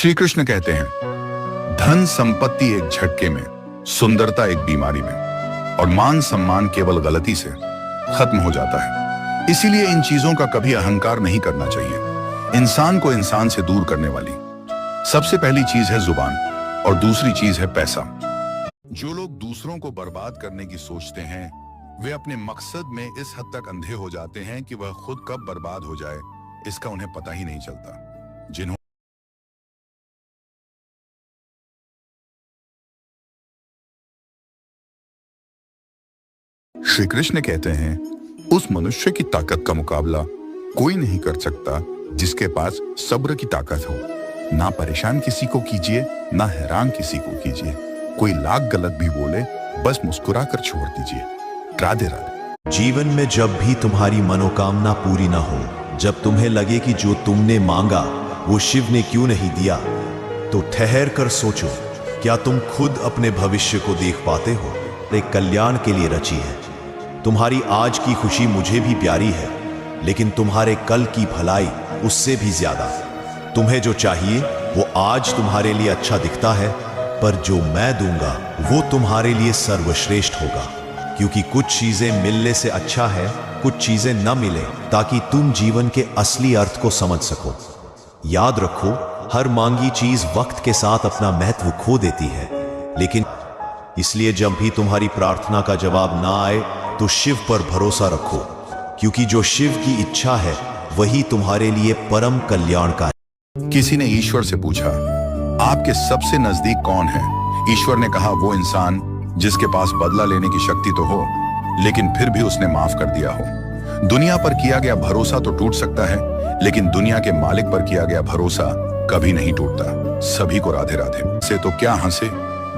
श्री कृष्ण कहते हैं, धन संपत्ति एक झटके में, सुंदरता एक बीमारी में, और मान सम्मान केवल गलती से खत्म हो जाता है। इसीलिए इन चीजों का कभी अहंकार नहीं करना चाहिए। इंसान को इंसान से दूर करने वाली सबसे पहली चीज है जुबान और दूसरी चीज है पैसा। जो लोग दूसरों को बर्बाद करने की सोचते हैं, वे अपने मकसद में इस हद तक अंधे हो जाते हैं कि वह खुद कब बर्बाद हो जाए इसका उन्हें पता ही नहीं चलता। जिन्होंने श्री कृष्ण कहते हैं, उस मनुष्य की ताकत का मुकाबला कोई नहीं कर सकता जिसके पास सब्र की ताकत हो। ना परेशान किसी को कीजिए, ना हैरान किसी को कीजिए। कोई लाख गलत भी बोले, बस मुस्कुरा कर छोड़ दीजिए। राधे राधे। जीवन में जब भी तुम्हारी मनोकामना पूरी ना हो, जब तुम्हें लगे कि जो तुमने मांगा वो शिव ने क्यों नहीं दिया, तो ठहर कर सोचो, क्या तुम खुद अपने भविष्य को देख पाते हो? एक कल्याण के लिए रची है। तुम्हारी आज की खुशी मुझे भी प्यारी है, लेकिन तुम्हारे कल की भलाई उससे भी ज्यादा। तुम्हें जो चाहिए वो आज तुम्हारे लिए अच्छा दिखता है, पर जो मैं दूंगा वो तुम्हारे लिए सर्वश्रेष्ठ होगा। क्योंकि कुछ चीजें मिलने से अच्छा है कुछ चीजें न मिले, ताकि तुम जीवन के असली अर्थ को समझ सको। याद रखो, हर मांगी चीज वक्त के साथ अपना महत्व खो देती है, लेकिन इसलिए जब भी तुम्हारी प्रार्थना का जवाब ना आए तो शिव पर भरोसा रखो, क्योंकि जो शिव की इच्छा है वही तुम्हारे लिए परम कल्याण का है। किसी ने ईश्वर से पूछा, आपके सबसे नजदीक कौन है? ईश्वर ने कहा, वो इंसान जिसके पास बदला लेने की शक्ति तो हो, लेकिन फिर भी उसने माफ कर दिया हो। दुनिया पर किया गया भरोसा तो टूट सकता है, लेकिन दुनिया के मालिक पर किया गया भरोसा कभी नहीं टूटता। सभी को राधे राधे। से तो क्या हंसे,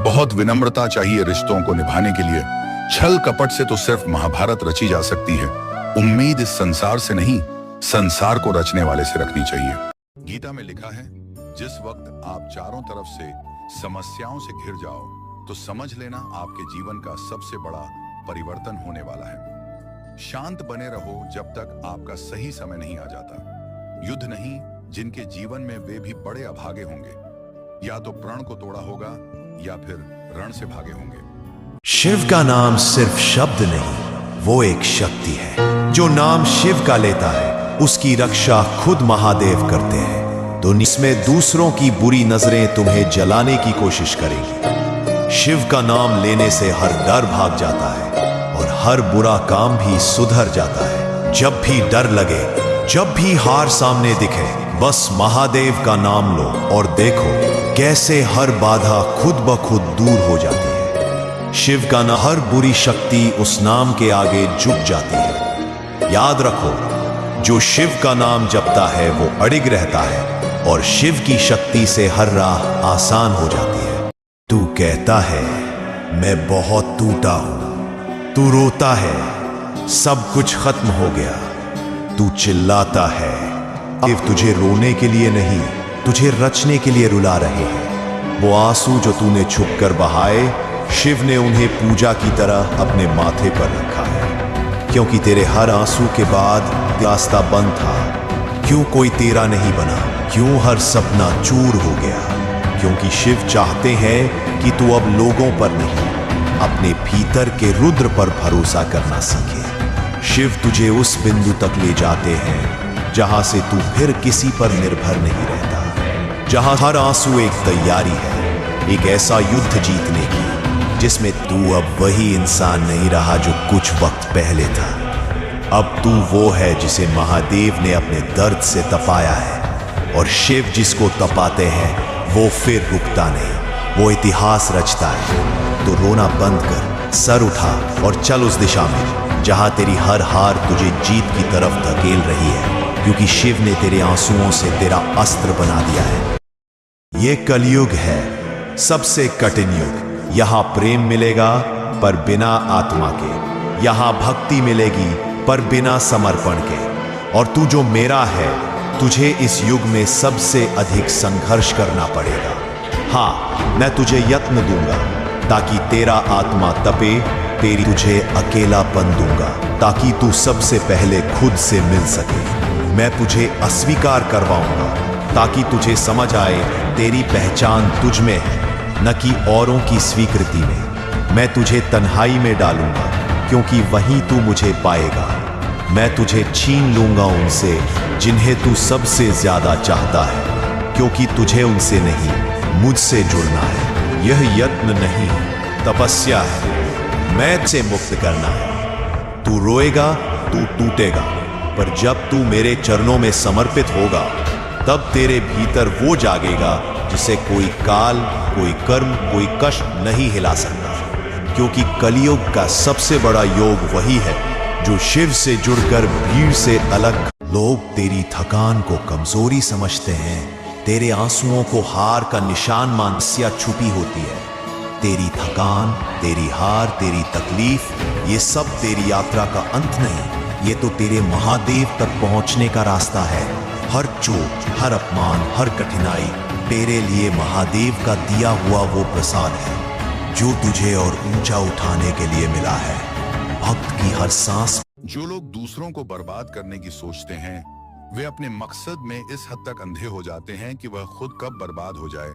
बहुत विनम्रता चाहिए रिश्तों को निभाने के लिए। छल कपट से तो सिर्फ महाभारत रची जा सकती है। उम्मीद इस संसार से नहीं, संसार को रचने वाले से रखनी चाहिए। गीता में लिखा है, जिस वक्त आप चारों तरफ से समस्याओं से घिर जाओ तो समझ लेना आपके जीवन का सबसे बड़ा परिवर्तन होने वाला है। शांत बने रहो जब तक आपका सही समय नहीं आ जाता। युद्ध नहीं, जिनके जीवन में वे भी बड़े अभागे होंगे, या तो प्रण को तोड़ा होगा या फिर रण से भागे होंगे। शिव का नाम सिर्फ शब्द नहीं, वो एक शक्ति है। जो नाम शिव का लेता है उसकी रक्षा खुद महादेव करते हैं। तो इसमें दूसरों की बुरी नजरें तुम्हें जलाने की कोशिश करेंगी। शिव का नाम लेने से हर डर भाग जाता है और हर बुरा काम भी सुधर जाता है। जब भी डर लगे, जब भी हार सामने दिखे, बस महादेव का नाम लो और देखो कैसे हर बाधा खुद ब खुद दूर हो जाती है। शिव का नाम, हर बुरी शक्ति उस नाम के आगे झुक जाती है। याद रखो, जो शिव का नाम जपता है वो अडिग रहता है और शिव की शक्ति से हर राह आसान हो जाती है। तू कहता है मैं बहुत टूटा हूं, तू रोता है सब कुछ खत्म हो गया, तू चिल्लाता है शिव तुझे रोने के लिए नहीं, तुझे रचने के लिए रुला रहे हैं। वो आंसू जो तूने छुप कर बहाए, शिव ने उन्हें पूजा की तरह अपने माथे पर रखा है। क्योंकि तेरे हर आंसू के बाद रास्ता बंद था। क्यों कोई तेरा नहीं बना? क्यों हर सपना चूर हो गया? क्योंकि शिव चाहते हैं कि तू अब लोगों पर नहीं, अपने भीतर के रुद्र पर भरोसा करना सीखे। शिव तुझे उस बिंदु तक ले जाते हैं जहां से तू फिर किसी पर निर्भर नहीं रहता, जहां हर आंसू एक तैयारी है, एक ऐसा युद्ध जीतने की जिसमें तू अब वही इंसान नहीं रहा जो कुछ वक्त पहले था। अब तू वो है जिसे महादेव ने अपने दर्द से तपाया है, और शिव जिसको तपाते हैं वो फिर रुकता नहीं, वो इतिहास रचता है। तो रोना बंद कर, सर उठा और चल उस दिशा में जहां तेरी हर हार तुझे जीत की तरफ धकेल रही है, क्योंकि शिव ने तेरे आंसुओं से तेरा अस्त्र बना दिया है। ये कलयुग है, सबसे कठिन युग। यहां प्रेम मिलेगा पर बिना आत्मा के, यहां भक्ति मिलेगी पर बिना समर्पण के। और तू जो मेरा है, तुझे इस युग में सबसे अधिक संघर्ष करना पड़ेगा। हां, मैं तुझे यत्न दूंगा ताकि तेरा आत्मा तपे, तेरी तुझे अकेलापन दूंगा ताकि तू सबसे पहले खुद से मिल सके। मैं तुझे अस्वीकार करवाऊंगा ताकि तुझे समझ आए तेरी पहचान तुझ में है, न कि औरों की स्वीकृति में। मैं तुझे तन्हाई में डालूंगा, क्योंकि वहीं तू मुझे पाएगा। मैं तुझे छीन लूंगा उनसे जिन्हें तू सबसे ज्यादा चाहता है, क्योंकि तुझे उनसे नहीं मुझसे जुड़ना है। यह यत्न नहीं, तपस्या है। मैं से मुक्त करना है। तू रोएगा, तू टूटेगा, पर जब तू मेरे चरणों में समर्पित होगा, तब तेरे भीतर वो जागेगा जिसे कोई काल, कोई कर्म, कोई कष्ट नहीं हिला सकता। क्योंकि कलयुग का सबसे बड़ा योग वही है जो शिव से जुड़कर भीड़ से अलग। लोग तेरी थकान को कमजोरी समझते हैं, तेरे आंसुओं को हार का निशान मानसिया छुपी होती है। तेरी थकान, तेरी हार, तेरी तकलीफ, ये सब तेरी यात्रा का अंत नहीं, ये तो तेरे महादेव तक पहुंचने का रास्ता है। हर चोट, हर अपमान, हर कठिनाई तेरे लिए महादेव का दिया हुआ वो प्रसाद है जो तुझे और ऊंचा उठाने के लिए मिला है। भक्त की हर सांस। जो लोग दूसरों को बर्बाद करने की सोचते हैं, वे अपने मकसद में इस हद तक अंधे हो जाते हैं कि वह खुद कब बर्बाद हो जाए